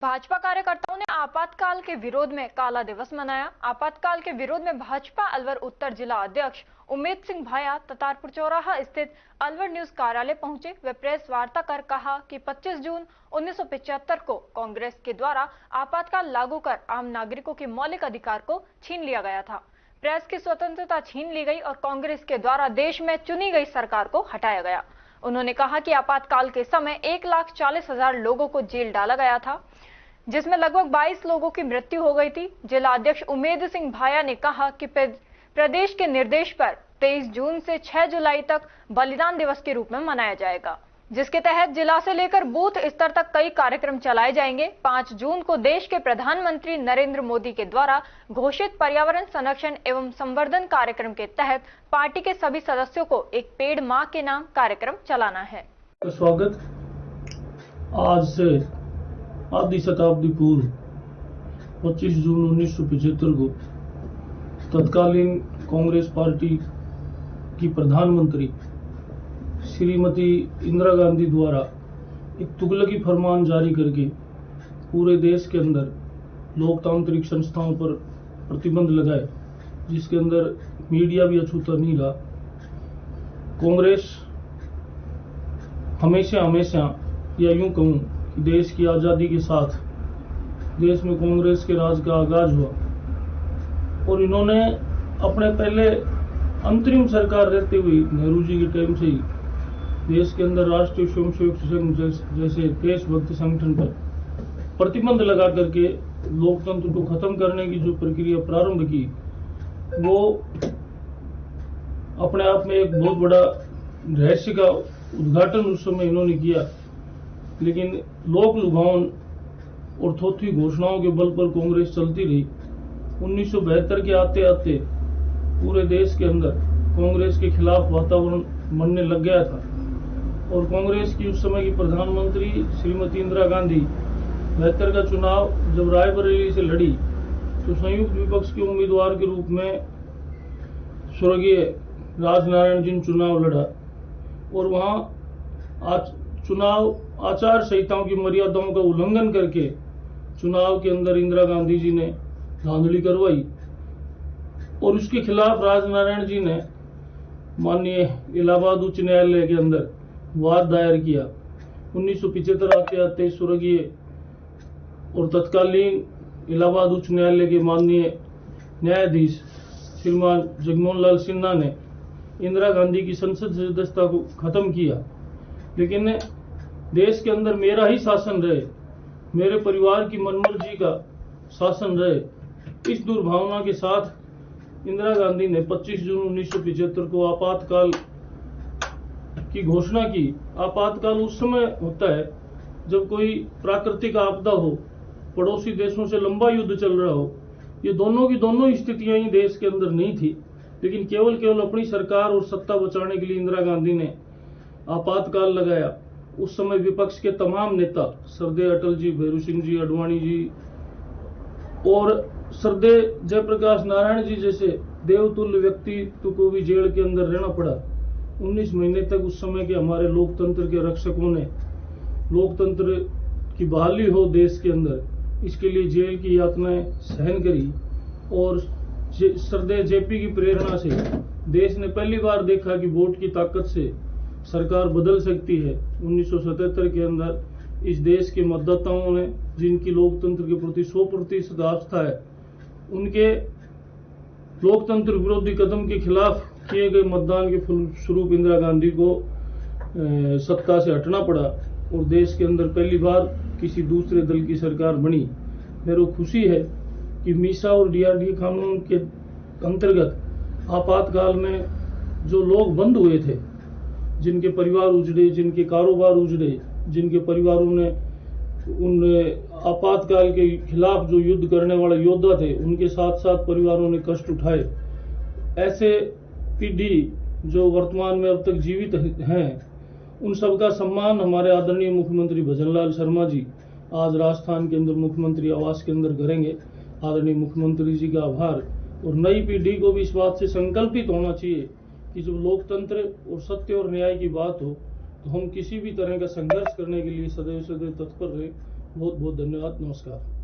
भाजपा कार्यकर्ताओं ने आपातकाल के विरोध में काला दिवस मनाया। आपातकाल के विरोध में भाजपा अलवर उत्तर जिला अध्यक्ष उमेद सिंह भाया ततारपुर चौराहा स्थित अलवर न्यूज कार्यालय पहुंचे। वे प्रेस वार्ता कर कहा कि 25 जून 1975 को कांग्रेस के द्वारा आपातकाल लागू कर आम नागरिकों के मौलिक अधिकार को छीन लिया गया था। प्रेस की स्वतंत्रता छीन ली गई और कांग्रेस के द्वारा देश में चुनी गई सरकार को हटाया गया। उन्होंने कहा कि आपातकाल के समय 1,40,000 लोगों को जेल डाला गया था, जिसमें लगभग 22 लोगों की मृत्यु हो गई थी। जिला अध्यक्ष उमेद सिंह भाया ने कहा कि प्रदेश के निर्देश पर 23 जून से 6 जुलाई तक बलिदान दिवस के रूप में मनाया जाएगा, जिसके तहत जिला से लेकर बूथ स्तर तक कई कार्यक्रम चलाए जाएंगे। 5 जून को देश के प्रधानमंत्री नरेंद्र मोदी के द्वारा घोषित पर्यावरण संरक्षण एवं संवर्धन कार्यक्रम के तहत पार्टी के सभी सदस्यों को एक पेड़ मां के नाम कार्यक्रम चलाना है। स्वागत। आज से आधी शताब्दी पूर्व 25 जून 1975 को तत्कालीन कांग्रेस पार्टी की प्रधानमंत्री श्रीमती इंदिरा गांधी द्वारा एक तुगलकी फरमान जारी करके पूरे देश के अंदर लोकतांत्रिक संस्थाओं पर प्रतिबंध लगाए, जिसके अंदर मीडिया भी अछूता नहीं रहा। कांग्रेस हमेशा या यूं कहूं कि देश की आज़ादी के साथ देश में कांग्रेस के राज का आगाज हुआ और इन्होंने अपने पहले अंतरिम सरकार रहते हुए नेहरू जी के टाइम से ही देश के अंदर राष्ट्रीय स्वयंसेवक संघ जैसे देशभक्ति संगठन पर प्रतिबंध लगा करके लोकतंत्र को खत्म करने की जो प्रक्रिया प्रारंभ की, वो अपने आप में एक बहुत बड़ा रहस्य का उद्घाटन उस समय इन्होंने किया। लेकिन लोक लुभावन और थोथी घोषणाओं के बल पर कांग्रेस चलती रही। 1972 के आते आते पूरे देश के अंदर कांग्रेस के खिलाफ वातावरण बनने लग गया था और कांग्रेस की उस समय की प्रधानमंत्री श्रीमती इंदिरा गांधी 72 का चुनाव जब रायबरेली से लड़ी तो संयुक्त विपक्ष के उम्मीदवार के रूप में स्वर्गीय राजनारायण जी ने चुनाव लड़ा और वहां आज चुनाव आचार संहिताओं की मर्यादाओं का उल्लंघन करके चुनाव के अंदर इंदिरा गांधी जी ने धांधली करवाई और उसके खिलाफ राजनारायण जी ने माननीय इलाहाबाद उच्च न्यायालय के अंदर वाद दायर किया। 1975 आते आते स्वर्गीय और तत्कालीन इलाहाबाद उच्च न्यायालय के माननीय न्यायाधीश श्रीमान जगमोहन लाल सिन्हा ने इंदिरा गांधी की संसद सदस्यता को खत्म किया। लेकिन देश के अंदर मेरा ही शासन रहे, मेरे परिवार की मनमर्जी का शासन रहे, इस दुर्भावना के साथ इंदिरा गांधी ने 25 जून 1975 को आपातकाल की घोषणा की। आपातकाल उस समय होता है जब कोई प्राकृतिक आपदा हो, पड़ोसी देशों से लंबा युद्ध चल रहा हो। ये दोनों की दोनों स्थितियां ही देश के अंदर नहीं थी, लेकिन केवल अपनी सरकार और सत्ता बचाने के लिए इंदिरा गांधी ने आपातकाल लगाया। उस समय विपक्ष के तमाम नेता सरदेय अटल जी, भैरू सिंह जी, अडवाणी जी और सरदेय जयप्रकाश नारायण जी जैसे देवतुल्य व्यक्तित्व को भी जेल के अंदर रहना पड़ा। 19 महीने तक उस समय के हमारे लोकतंत्र के रक्षकों ने लोकतंत्र की बहाली हो देश के अंदर, इसके लिए जेल की यातनाएं सहन करी और सरदेय जेपी की प्रेरणा से देश ने पहली बार देखा कि वोट की ताकत से सरकार बदल सकती है। 1977 के अंदर इस देश के मतदाताओं ने, जिनकी लोकतंत्र के प्रति 100% आस्था है, उनके लोकतंत्र विरोधी कदम के खिलाफ किए गए मतदान के फलस्वरूप इंदिरा गांधी को सत्ता से हटना पड़ा और देश के अंदर पहली बार किसी दूसरे दल की सरकार बनी। मेरे को खुशी है कि मीसा और डीआरडी कानून के अंतर्गत आपातकाल में जो लोग बंद हुए थे, जिनके परिवार उजड़े, जिनके कारोबार उजड़े, जिनके परिवारों ने उन आपातकाल के खिलाफ जो युद्ध करने वाले योद्धा थे, उनके साथ साथ परिवारों ने कष्ट उठाए। ऐसे पीढ़ी जो वर्तमान में अब तक जीवित हैं, उन सबका सम्मान हमारे आदरणीय मुख्यमंत्री भजनलाल शर्मा जी आज राजस्थान के अंदर मुख्यमंत्री आवास के अंदर करेंगे। आदरणीय मुख्यमंत्री जी का आभार। और नई पीढ़ी को भी इस बात से संकल्पित होना चाहिए कि जब लोकतंत्र और सत्य और न्याय की बात हो तो हम किसी भी तरह का संघर्ष करने के लिए सदैव तत्पर रहे। बहुत बहुत धन्यवाद। नमस्कार।